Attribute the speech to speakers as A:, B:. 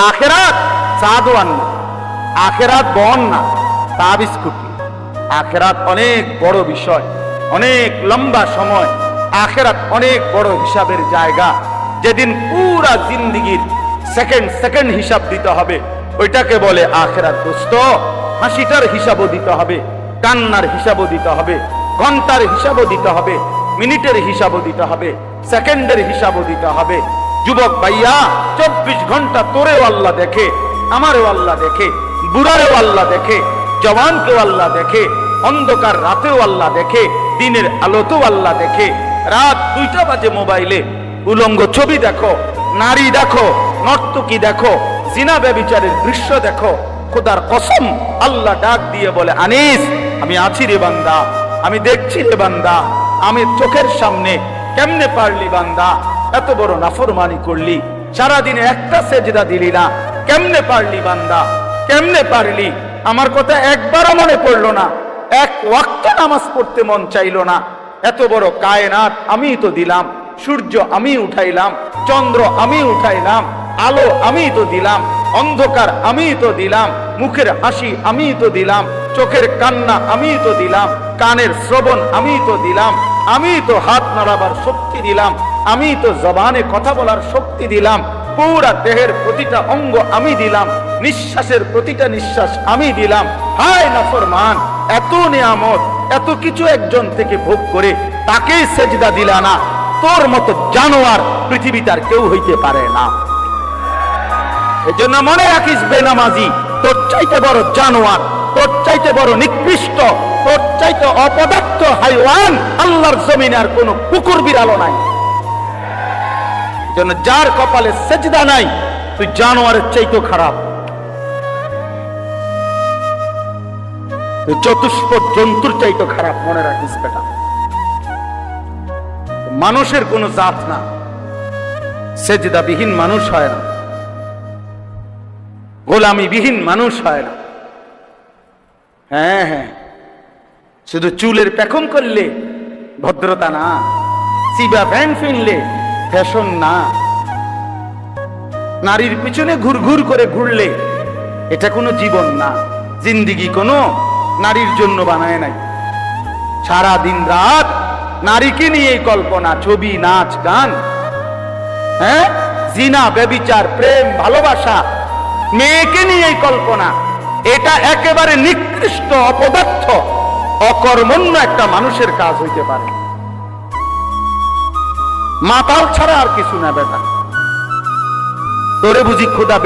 A: আখেরাত চা দোয়ান না, আখেরাত বন না, চা বিস্কুট। আখেরাত অনেক বড় বিষয়, অনেক লম্বা সময়। আখেরাত অনেক বড় হিসাবের জায়গা, যেদিন পুরা জিন্দিগির সেকেন্ড সেকেন্ড হিসাব দিতে হবে, ওইটাকে বলে আখেরাত। দোস্ত, হাসিটার হিসাবও দিতে হবে, কান্নার হিসাবও দিতে হবে, ঘন্টার হিসাবও দিতে হবে, মিনিটের হিসাবও দিতে হবে, সেকেন্ডের হিসাবও দিতে হবে। যুবক ভাইয়া, 24 ঘন্টা তোরেও আল্লাহ দেখে, আমারও আল্লাহ দেখে, বুড়ারেও আল্লাহ দেখে, জওয়ানকেও আল্লাহ দেখে, অন্ধকার রাতেও আল্লাহ দেখে, দিনের আলোতেও আল্লাহ দেখে। রাত 2টা বাজে মোবাইলে উলঙ্গ ছবি দেখো, নারী দেখো, নর্তকী দেখো, জিনা ব্যভিচারের দৃশ্য দেখো। খোদার কসম, আল্লাহ ডাক দিয়ে বলে, আনিস, আমি আছি রে বান্দা, আমি দেখছি রে বান্দা, আমি চোখের সামনে। কেমনে পারলি বান্দা, এত বড় নাফরমানি করলি, সারাদিনে একটা সেজদা দিলি না, কেমনে পারলি বান্দা, কেমনে পারলি? আমার কথা একবারও মনে পড়লো না, এক ওয়াক্ত নামাজ পড়তে মন চাইলো না। এত বড় কায়নাত আমি তো দিলাম, সূর্য আমি উঠাইলাম, চন্দ্র আমি উঠাইলাম, আলো আমি তো দিলাম, অন্ধকার আমি তো দিলাম, মুখের হাসি আমি তো দিলাম, চোখের কান্না আমি তো দিলাম, কানের শ্রবণ আমি তো দিলাম, আমি তো হাত নাড়াবার শক্তি দিলাম, আমি তো জবানে কথা বলার শক্তি দিলাম, পুরা দেহের প্রতিটা অঙ্গ আমি দিলাম, নিঃশ্বাসের প্রতিটা নিঃশ্বাস আমি দিলাম। হায় নাফরমান, এত নিয়ামত, এত কিছু একজন থেকে ভোগ করে তাকেই সেজদা দিলা না। তোর মতো জানোয়ার পৃথিবীতে আর কেউ হইতে পারে না। এজন্য মনে রাখিস, বেনামাজি তোর চাইতে বড় জানোয়ার, তোর চাইতে বড় নিকৃষ্ট, তোর চাইতে অপদার্থ হাইওয়ান আল্লাহর জমিনে আর কোনো কুকুর বিড়ালও নাই। এজন্য যার কপালে সেজদা নাই, তুই জানোয়ারের চাইতে খারাপ, তুই চতুষ্পদ জন্তুর চাইতে খারাপ। মনে রাখিস বেটা, মানুষের কোনো জাত না, সেজদাবিহীন মানুষ হয় না, গোলামিবিহীন মানুষ হয় না। হ্যাঁ হ্যাঁ, শুধু চুলের পেখম করলে ভদ্রতা না, চিবা প্যান্ট কিনলে ফ্যাশন না, নারীর পিছনে ঘুরঘুর করে ঘুরলে এটা কোনো জীবন না। জিন্দিগি কোনো নারীর জন্য বানায় নাই। সারা দিন রাত নারীকে নিয়ে কল্পনা, ছবি, নাচ, গান, হ্যাঁ, জিনা, ব্যভিচার, প্রেম, ভালোবাসা, মেয়েকে নিয়ে কল্পনা। এটা একেবারে নিকৃষ্ট, অপদার্থ, অকর্মণ্য একটা মানুষের কাজ হইতে পারে। মাতাল ছাড়া আর কিছু না বেটা। তোরে বুঝি খোদা